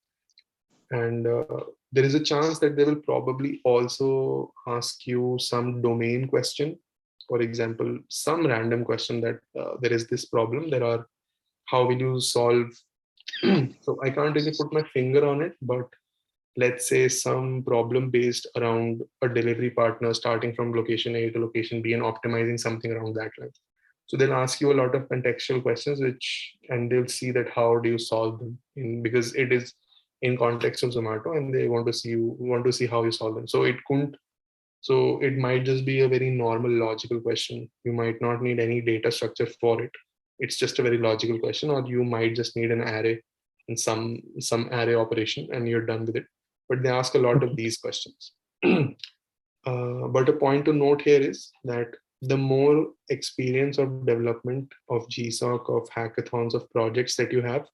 And there is a chance that they will probably also ask you some domain question. For example, some random question that there is this problem. There are, how will you solve? So I can't really put my finger on it, but let's say some problem based around a delivery partner starting from location A to location B and optimizing something around that line. So they'll ask you a lot of contextual questions, which, and they'll see that how do you solve them because it is in context of Zomato, and they want to see how you solve them. So it might just be a very normal logical question. You might not need any data structure for it. It's just a very logical question, or you might just need an array and some array operation, and you're done with it. But they ask a lot of these questions. But a point to note here is that the more experience of development of GSOC, of hackathons, of projects that you have,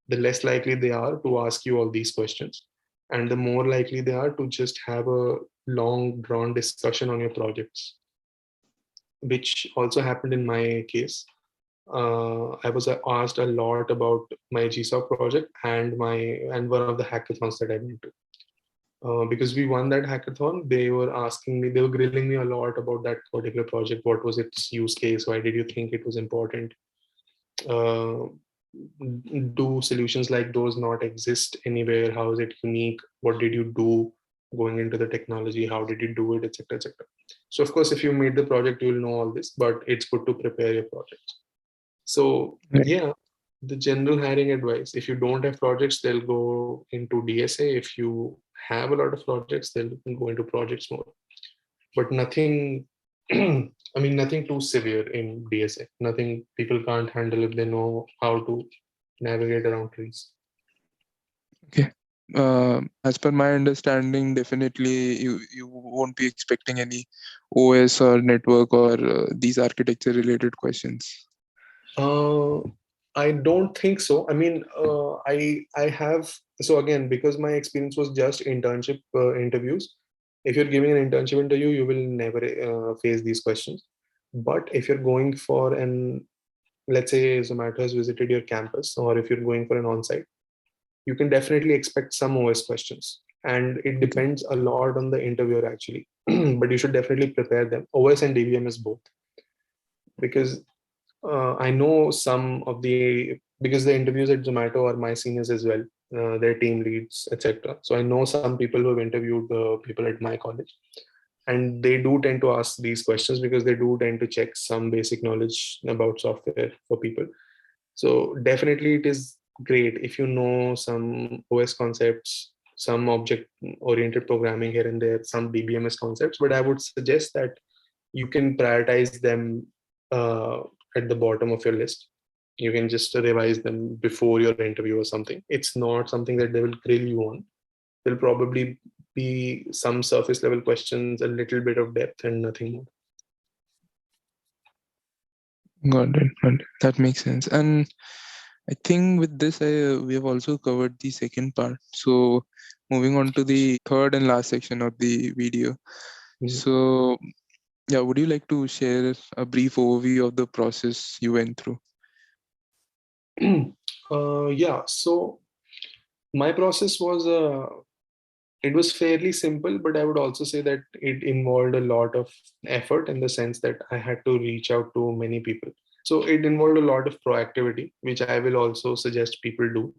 the less likely they are to ask you all these questions. And the more likely they are to just have a long drawn discussion on your projects, which also happened in my case. I was asked a lot about my GSOC project and one of the hackathons that I went to. Because we won that hackathon, they were grilling me a lot about that particular project. What was its use case? Why did you think it was important? Uh, do solutions like those not exist anywhere? How is it unique? What did you do going into the technology? How did you do it, etc., etc.? So of course, if you made the project, you will know all this, but it's good to prepare your project. So Right. yeah, the general hiring advice: if you don't have projects, they'll go into DSA. If you have a lot of projects, they'll go into projects more. But nothing, I mean, nothing too severe in DSA. Nothing people can't handle if they know how to navigate around trees. Okay. As per my understanding, definitely you won't be expecting any OS or network or these architecture related questions. Uh, I don't think so. I mean, I have, so again, because my experience was just internship interviews. If you're giving an internship interview, you will never face these questions. But if you're going for an, let's say Zomato has visited your campus, or if you're going for an on-site, you can definitely expect some OS questions. And it Okay. depends a lot on the interviewer actually. But you should definitely prepare them. OS and DBMS both, because I know some of because the interviews at Zomato are my seniors as well, their team leads, etc. So I know some people who have interviewed people at my college, and they do tend to ask these questions because they do tend to check some basic knowledge about software for people. So definitely, it is great if you know some OS concepts, some object-oriented programming here and there, some DBMS concepts. But I would suggest that you can prioritize them uh, at the bottom of your list. You can just revise them before your interview or something. It's not something that they will grill you on. There'll probably be some surface level questions, a little bit of depth, and nothing more. Got it. Got it. That makes sense. And I think with this, we have also covered the second part. So moving on to the third and last section of the video. So yeah, would you like to share a brief overview of the process you went through? Yeah, so my process was it was fairly simple, but I would also say that it involved a lot of effort in the sense that I had to reach out to many people. So it involved a lot of proactivity, which I will also suggest people do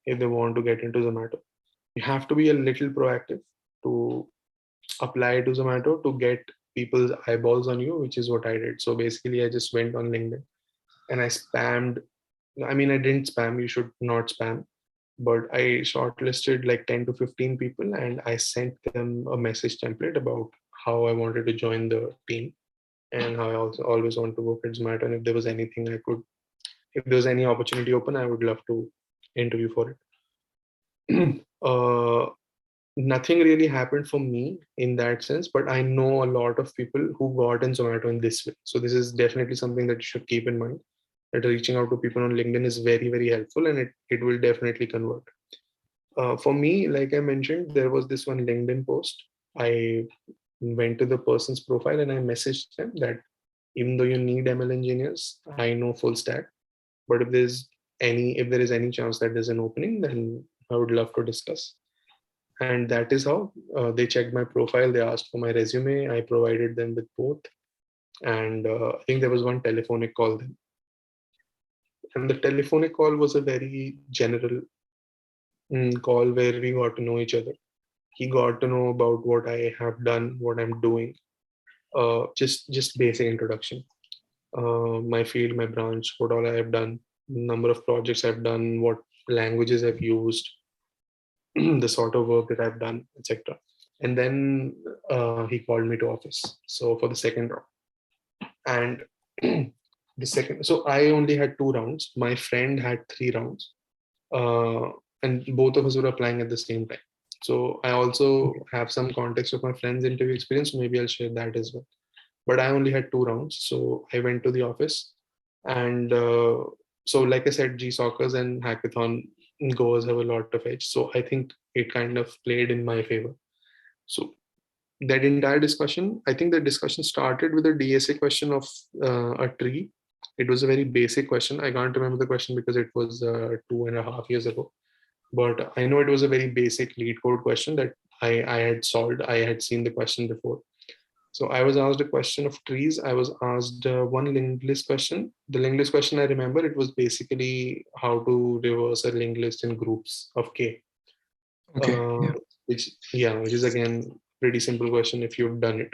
if they want to get into Zomato. You have to be a little proactive to apply to Zomato to get people's eyeballs on you, which is what I did. So basically, I just went on LinkedIn and I spammed. I mean, I didn't spam. You should not spam, but I shortlisted like 10 to 15 people, and I sent them a message template about how I wanted to join the team and how I also always want to work at Zomato. And if there was anything if there was any opportunity open, I would love to interview for it. uh, nothing really happened for me in that sense, but I know a lot of people who got in Zomato in this way. So this is definitely something that you should keep in mind, that reaching out to people on LinkedIn is very, very helpful, and it will definitely convert. For me, like I mentioned, there was this one LinkedIn post. I went to the person's profile and I messaged them that even though you need ML engineers, I know full stack. But if there is any chance that there's an opening, then I would love to discuss. And that is how they checked my profile. They asked for my resume. I provided them with both. And I think there was one telephonic call then. And the telephonic call was a very general call where we got to know each other. He got to know about what I have done, what I'm doing, just basic introduction. My field, my branch, what all I have done, number of projects I've done, what languages I've used, the sort of work that I've done, etc. And then he called me to office. So for the second round, and so I only had 2 rounds. My friend had 3 rounds, uh, and both of us were applying at the same time. So I also have some context of my friend's interview experience. Maybe I'll share that as well. But I only had 2 rounds, so I went to the office, and so like I said, GSOCers and hackathon goers have a lot of edge. So I think it kind of played in my favor. So that entire discussion, I think the discussion started with a DSA question of a tree. It was a very basic question. I can't remember the question because it was 2.5 years ago. But I know it was a very basic lead code question that I had solved. I had seen the question before. So I was asked a question of trees. I was asked one linked list question. The linked list question, I remember, it was basically how to reverse a linked list in groups of K. Okay. Uh, Yeah. which is again pretty simple question if you've done it.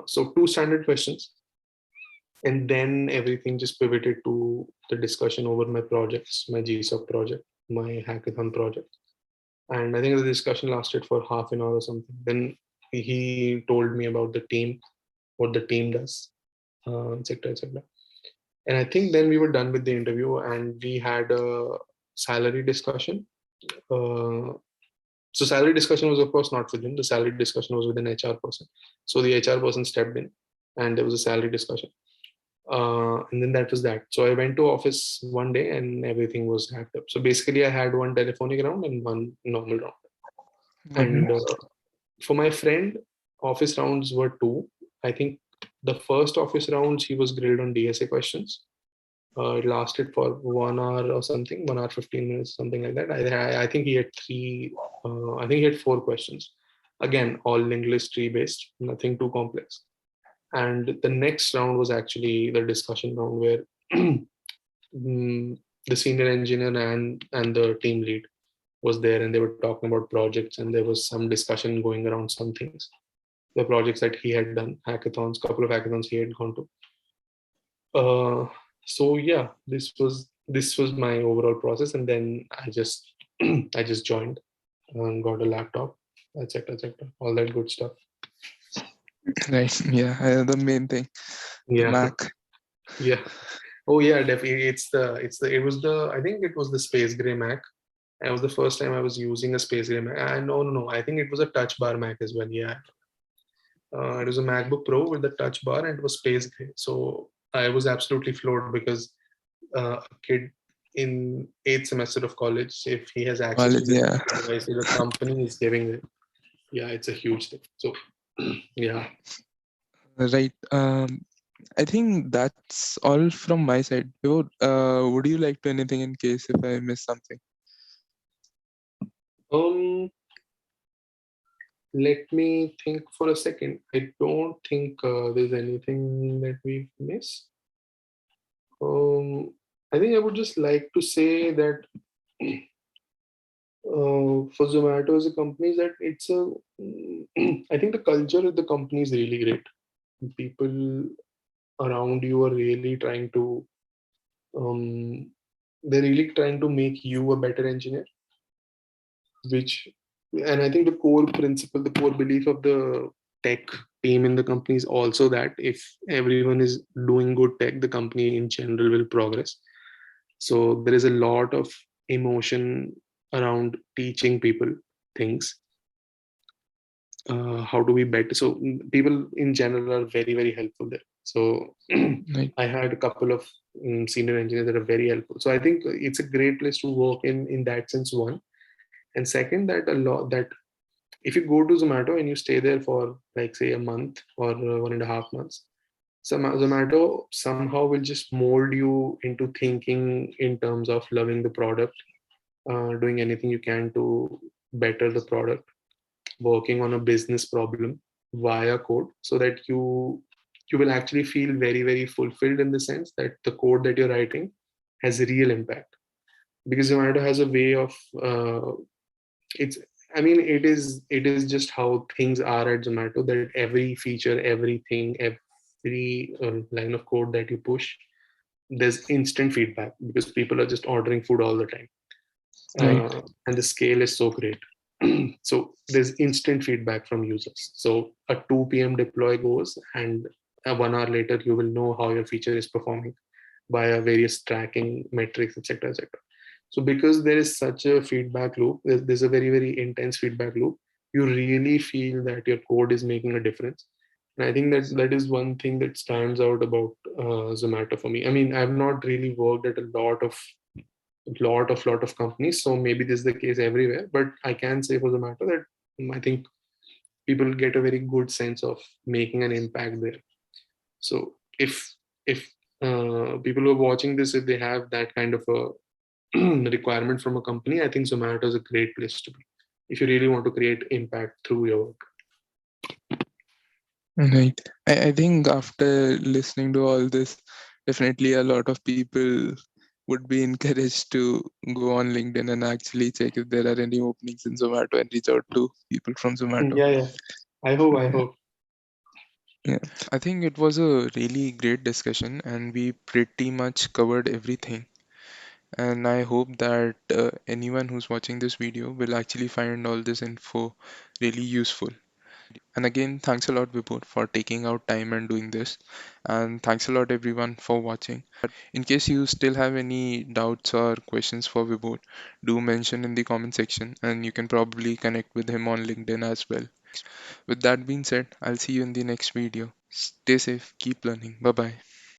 So 2 standard questions, and then everything just pivoted to the discussion over my projects, my GSOC project, my hackathon project, and I think the discussion lasted for half an hour or something. Then he told me about the team, what the team does, etc., etc. And I think then we were done with the interview, and we had a salary discussion. Uh, So salary discussion was of course not with him. The salary discussion was with an HR person. So the HR person stepped in, and there was a salary discussion. And then that was that. So I went to office one day, and everything was hacked up. So basically, I had one telephonic round and one normal round. Mm-hmm. And for my friend, office rounds were two. I think the first office rounds he was grilled on DSA questions. It lasted for 1 hour or something, 1 hour 15 minutes, something like that. I think he had three. I think he had 4 questions. Again, all linked list tree based, nothing too complex. And the next round was actually the discussion round where the senior engineer and the team lead was there, and they were talking about projects, and there was some discussion going around some things, the projects that he had done, hackathons, couple of hackathons he had gone to. Uh, so yeah, this was my overall process, and then I just I just joined and got a laptop, etc., etc., all that good stuff. Right. Yeah. The main thing, the Yeah, Mac. yeah. Oh yeah, definitely. It was the I think it was the Space Gray Mac. It was the first time I was using a Space Gray Mac. No. I think it was a Touch Bar Mac as well. Yeah, it was a MacBook Pro with the Touch Bar, and it was Space Gray. So I was absolutely floored because a kid in 8th semester of college, if he has access to College. this Yeah. device, the company is giving it. Yeah, it's a huge thing. So, yeah. Right. I think that's all from my side. Would you like to anything in case if I miss something? Um, Let me think for a second. I don't think there's anything that we've missed. I think I would just like to say that for Zomato as a company, that it's a. I think the culture of the company is really great. People around you are really trying to um, they're really trying to make you a better engineer, which, and I think the core principle, the core belief of the tech team in the company is also that if everyone is doing good tech, the company in general will progress. So there is a lot of emotion around teaching people. things. How do we bet? So people in general are very, very helpful there. So Right. I had a couple of senior engineers that are very helpful. So I think it's a great place to work in that sense. One, and second, that a lot that if you go to Zomato and you stay there for like say a month or 1.5 months, Zomato somehow will just mold you into thinking in terms of loving the product, doing anything you can to better the product, working on a business problem via code, so that you will actually feel very, very fulfilled in the sense that the code that you're writing has a real impact. Because Zomato has a way of it's I mean it is just how things are at Zomato, that every feature, everything, every line of code that you push, there's instant feedback because people are just ordering food all the time, Right. and the scale is so great. So there's instant feedback from users. So a 2 p.m. deploy goes, and 1 hour later you will know how your feature is performing via various tracking metrics, etc., etc. So because there is such a feedback loop, there's a very, very intense feedback loop. You really feel that your code is making a difference. And I think that that is one thing that stands out about Zomato for me. I mean, I've not really worked at a lot of companies, so maybe this is the case everywhere. But I can say for Zomato that I think people get a very good sense of making an impact there. So if people who are watching this, if they have that kind of a requirement from a company, I think Zomato is a great place to be if you really want to create impact through your work. Right. I think after listening to all this, definitely a lot of people would be encouraged to go on LinkedIn and actually check if there are any openings in Zomato and reach out to people from Zomato. Yeah, yeah. I hope. I Yeah. hope. Yeah. I think it was a really great discussion and we pretty much covered everything. And I hope that anyone who's watching this video will actually find all this info really useful. And again, thanks a lot, Vibhor, for taking out time and doing this. And thanks a lot, everyone, for watching. In case you still have any doubts or questions for Vibhor, do mention in the comment section, and you can probably connect with him on LinkedIn as well. With that being said, I'll see you in the next video. Stay safe, keep learning. Bye bye.